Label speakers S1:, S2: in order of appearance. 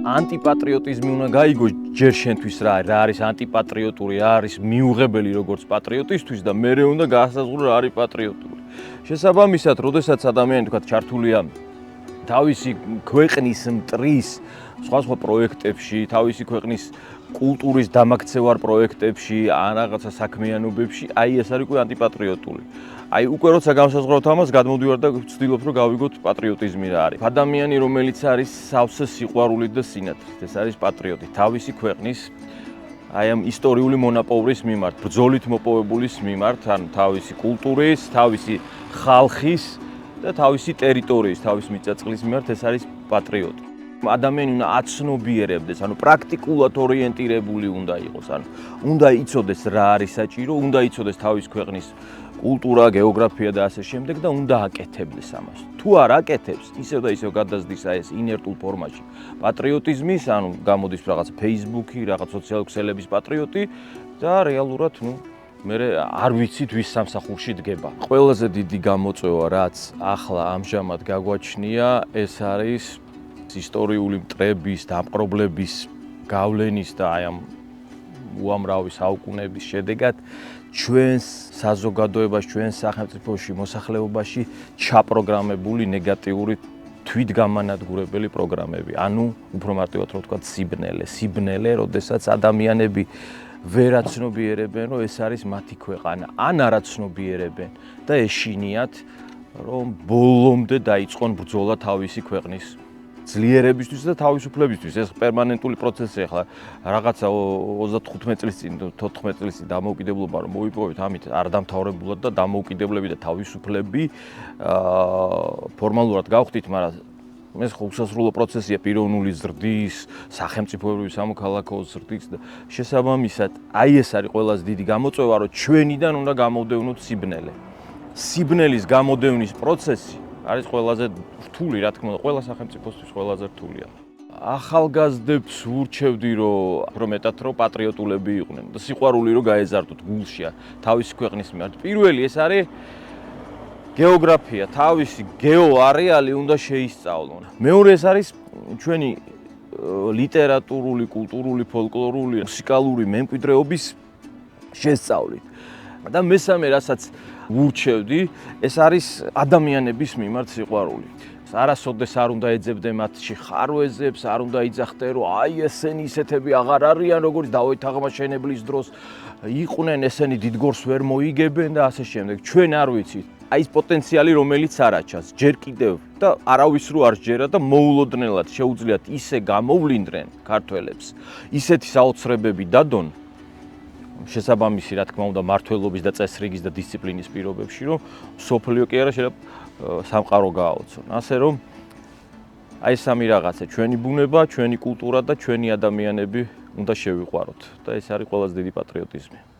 S1: ანტიპატრიოტიზმი უნდა გაიგოს ჯერ შენთვის რა არის ანტიპატრიოტული, რა არის მიუღებელი როგორც პატრიოტისთვის და მერე უნდა გაასაზღვრო რა არის პატრიოტული. შესაბამისად, როდესაც ადამიანი თქვა ჩართულია თავისი ქვეყნის მტრის სხვა პროექტებში, თავისი ქვეყნის კულტურის დამაქცევარ პროექტებში, ან რაღაცა საქმიანობებში, აი ეს არის უკვე ანტიპატრიოტული. აი უკვე როცა განსაზღვრავთ ამას, გადმოვდივარ და ვცდილობ რომ გავიგოთ პატრიოტიზმი რა არის. ადამიანი, რომელიც არის სავსე სიყვარულით და სინათლით, ეს არის პატრიოტი, თავისი ქვეყნის აი ამ ისტორიული მონაპოვრის მიმართ, ბრძოლით მოპოვებულის მიმართ, ანუ თავისი კულტურის, თავისი ხალხის და თავისი ტერიტორიის, თავის მიწა-წყლის მიმართ ეს არის პატრიოტი. ადამიანი უნდა აცნობიერებდეს, ანუ პრაქტიკულად ორიენტირებული უნდა იყოს, ანუ უნდა იცოდეს რა არის საჭირო, უნდა იცოდეს თავის ქვეყნის კულტურა, გეოგრაფია და ასე შემდეგ და უნდა აკეთებდეს ამას. თუ არ აკეთებს, ისევ და ისევ გადასდის აი ეს ინერტულ ფორმაში პატრიოტიზმის, ანუ გამოდის რაღაც Facebook-ი, რაღაც სოციალური ქსელების პატრიოტი და რეალურად, მე არ ვიცით ვის სამსახურში დგება. ყველაზე დიდი გამოწვევა, რაც ახლა ამჟამად გაგვაჩნია, ეს არის ისტორიული მტრების, დამპყრობლების გავლენის და აი ამ უამრავი საუკუნეების შედეგად ჩვენს საზოგადოებაში, ჩვენს სახელმწიფოში, მოსახლეობაში ჩაპროგრამებული ნეგატიური თვითგამანადგურებელი პროგრამები. ანუ უფრო მარტივად რო ვთქვათ, სიბნელე, როდესაც ადამიანები ვერ აცნობიერებენ, რომ ეს არის მათი ქვეყანა, ან არ აცნობიერებენ და ეშინიათ, რომ ბოლომდე დაიწყონ ბრძოლა თავისი ქვეყნის ძლიერებისთვის და თავისუფლებისთვის. ეს პერმანენტული პროცესია ახლა რაღაცა 35 წლის წინ, 14 წლის წინ დამოუკიდებლობა რომ მოიპოვეთ, ამით არ დამთავრებულად და დამოუკიდებლები და თავისუფლები ფორმალურად გავხდით, მაგრამ ეს უსასრულო პროცესია პიროვნული ზრდის, სახელმწიფოებრივი სამოქალაქო ზრდის და შესაბამისად, აი ეს არის ყველაზე დიდი გამოწვევა, რომ ჩვენიდან უნდა გამოვდევნოთ სიბნელე. სიბნელის გამოდევნის პროცესი არის ყველაზე რთული, რა თქმა უნდა, ყველა სახელმწიფოსთვის ყველაზე რთულია. ახალგაზრდებს ვურჩევდი, რომ მეტად პატრიოტულები იყვნენ და სიყვარული რომ გაეზარდოთ გულში თავისი ქვეყნის მიმართ. პირველი ეს არის გეოგრაფია, თავისი გეოარეალი უნდა შეისწავლონ. მეორე ეს არის ჩვენი ლიტერატურული, კულტურული, ფოლკლორული, მუსიკალური მემკვიდრეობის შესწავლით. და მესამე, რასაც ვურჩევდი, ეს არის ადამიანების მიმართ სიყვარული. არასოდეს არ უნდა ეძებდე მათში ხარვეზებს, არ უნდა იძახდე, რომ აი ესენი ისეთები აღარ არიან, როგორც დავით აღმაშენებლის დროს იყვნენ, ესენი დიდგორს ვერ მოიგებენ და ასე შემდეგ. ჩვენ არ ვიცით. აი ეს პოტენციალი, რომელიც არაჩას, ჯერ კიდევ და არავის რო არ სჯერა და მოულოდნელად შეუძლიათ ისე გამოვლინდნენ ქართველებს, ისეთი საოცრებები დადონ, შესაბამისი, რა თქმა უნდა, მართლობის და წესრიგის და დისციპლინის პირობებში, რომ სოფლიო კი არა შეიძლება სამყარო გააოცონ. ასე რომ აი ეს სამი რაღაცა, ჩვენი ბუნება, ჩვენი კულტურა და ჩვენი ადამიანები უნდა შევიყვაროთ და ეს არის ყველაზე დიდი პატრიოტიზმი.